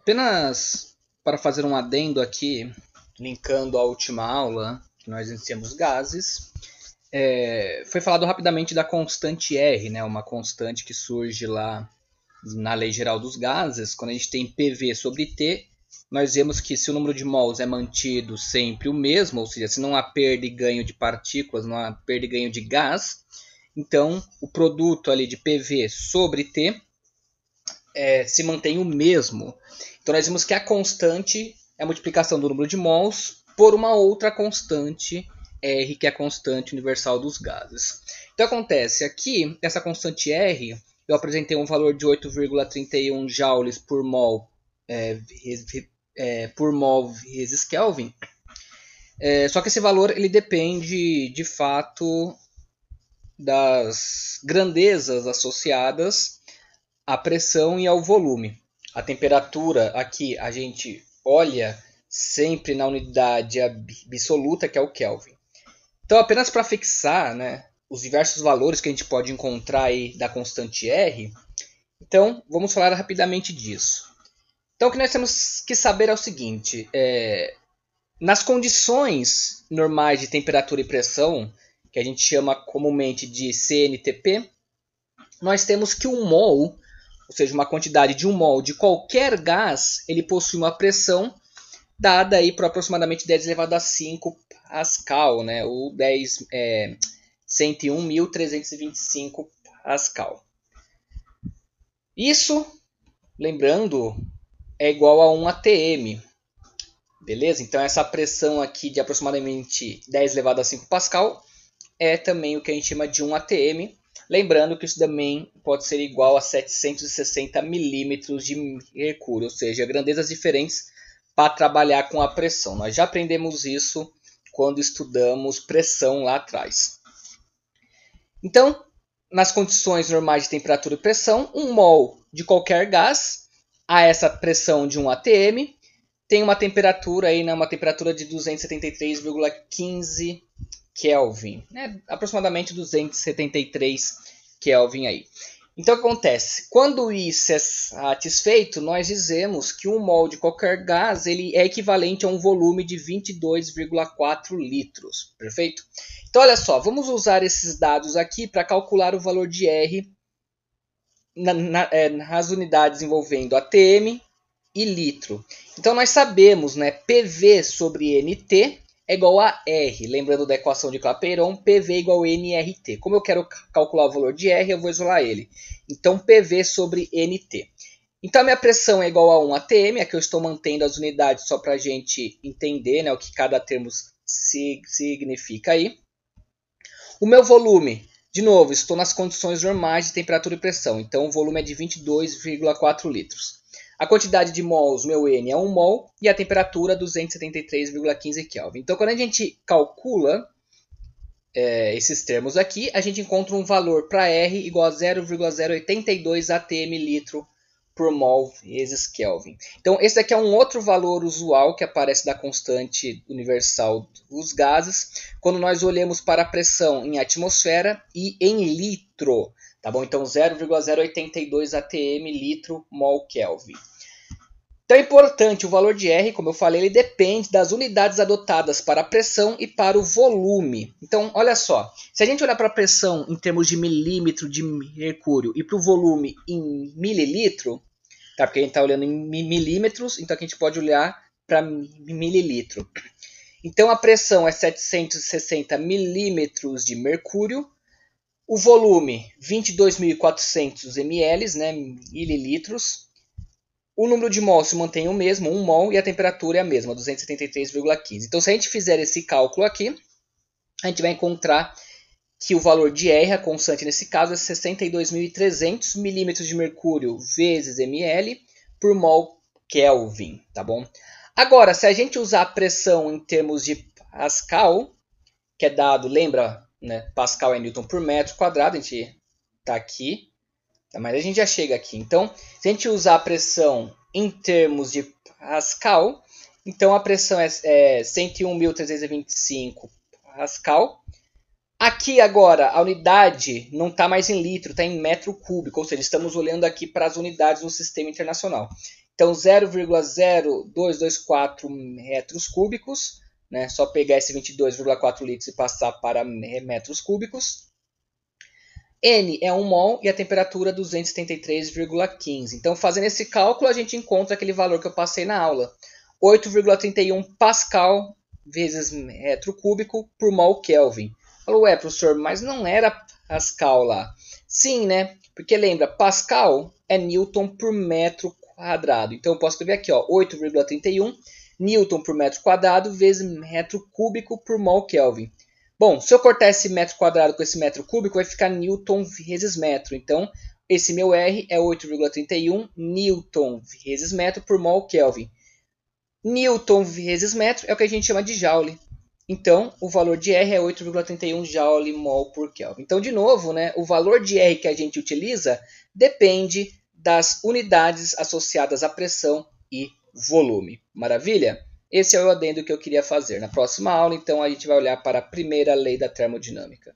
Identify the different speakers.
Speaker 1: Apenas para fazer um adendo aqui, linkando a última aula que nós iniciamos gases, foi falado rapidamente da constante R, né? Uma constante que surge lá na lei geral dos gases. Quando a gente tem PV sobre T, nós vemos que se o número de mols é mantido sempre o mesmo, ou seja, se não há perda e ganho de partículas, não há perda e ganho de gás, então o produto ali de PV sobre T se mantém o mesmo. Então nós vimos que a constante é a multiplicação do número de mols por uma outra constante R, que é a constante universal dos gases. Então acontece aqui, essa constante R, eu apresentei um valor de 8,31 joules por mol vezes Kelvin. Só que esse valor ele depende de fato das grandezas associadas à pressão e ao volume. A temperatura aqui a gente olha sempre na unidade absoluta, que é o Kelvin. Então, apenas para fixar, né, os diversos valores que a gente pode encontrar aí da constante R, então vamos falar rapidamente disso. Então, o que nós temos que saber é o seguinte: nas condições normais de temperatura e pressão, que a gente chama comumente de CNTP, nós temos que um mol, ou seja, uma quantidade de 1 mol de qualquer gás, ele possui uma pressão dada aí por aproximadamente 10 elevado a 5 Pascal, né? Ou 101.325 Pascal. Isso, lembrando, é igual a 1 atm. Beleza? Então essa pressão aqui de aproximadamente 10 elevado a 5 Pascal é também o que a gente chama de 1 atm. Lembrando que isso também pode ser igual a 760 milímetros de mercúrio, ou seja, grandezas diferentes para trabalhar com a pressão. Nós já aprendemos isso quando estudamos pressão lá atrás. Então, nas condições normais de temperatura e pressão, 1 mol de qualquer gás a essa pressão de 1 atm tem uma temperatura aí, né, uma temperatura de 273,15 Kelvin, né? Aproximadamente 273 Kelvin aí. Então o que acontece? Quando isso é satisfeito, nós dizemos que 1 mol de qualquer gás ele é equivalente a um volume de 22,4 litros. Perfeito? Então olha só, vamos usar esses dados aqui para calcular o valor de R nas unidades envolvendo atm e litro. Então nós sabemos, né, PV sobre NT é igual a R. Lembrando da equação de Clapeyron, PV igual a nRT. Como eu quero calcular o valor de R, eu vou isolar ele. Então PV sobre NT. Então a minha pressão é igual a 1 atm, aqui eu estou mantendo as unidades só para a gente entender, né, o que cada termo significa aí. O meu volume, de novo, estou nas condições normais de temperatura e pressão, então o volume é de 22,4 litros. A quantidade de mols, meu N, é 1 mol e a temperatura 273,15 Kelvin. Então, quando a gente calcula esses termos aqui, a gente encontra um valor para R igual a 0,082 atm litro por mol vezes Kelvin. Então, esse daqui é um outro valor usual que aparece da constante universal dos gases, quando nós olhamos para a pressão em atmosfera e em litro. Tá bom? Então, 0,082 atm litro mol Kelvin. Então é importante, o valor de R, como eu falei, ele depende das unidades adotadas para a pressão e para o volume. Então, olha só, se a gente olhar para a pressão em termos de milímetro de mercúrio e para o volume em mililitro, tá? Porque a gente está olhando em milímetros, então aqui a gente pode olhar para mililitro. Então a pressão é 760 milímetros de mercúrio, o volume 22.400 ml, né, mililitros. O número de mols se mantém o mesmo, 1 mol, e a temperatura é a mesma, 273,15. Então, se a gente fizer esse cálculo aqui, a gente vai encontrar que o valor de R, a constante nesse caso, é 62.300 milímetros de mercúrio vezes ml por mol Kelvin, tá bom? Agora, se a gente usar a pressão em termos de Pascal, que é dado, lembra, né? Pascal é Newton por metro quadrado, a gente está aqui. Mas a gente já chega aqui. Então, se a gente usar a pressão em termos de Pascal, então a pressão é 101.325 Pascal. Aqui agora a unidade não está mais em litro, está em metro cúbico, ou seja, estamos olhando aqui para as unidades no sistema internacional. Então 0,0224 metros cúbicos, né? Só pegar esse 22,4 litros e passar para metros cúbicos. N é 1 mol e a temperatura 273,15. Então, fazendo esse cálculo, a gente encontra aquele valor que eu passei na aula. 8,31 Pascal vezes metro cúbico por mol Kelvin. Falou, professor, mas não era Pascal lá. Sim, né? Porque lembra, Pascal é Newton por metro quadrado. Então, eu posso escrever aqui, 8,31 Newton por metro quadrado vezes metro cúbico por mol Kelvin. Bom, se eu cortar esse metro quadrado com esse metro cúbico, vai ficar Newton vezes metro. Então, esse meu R é 8,31 Newton vezes metro por mol Kelvin. Newton vezes metro é o que a gente chama de Joule. Então, o valor de R é 8,31 Joule mol por Kelvin. Então, de novo, né, o valor de R que a gente utiliza depende das unidades associadas à pressão e volume. Maravilha? Esse é o adendo que eu queria fazer. Na próxima aula, então, a gente vai olhar para a primeira lei da termodinâmica.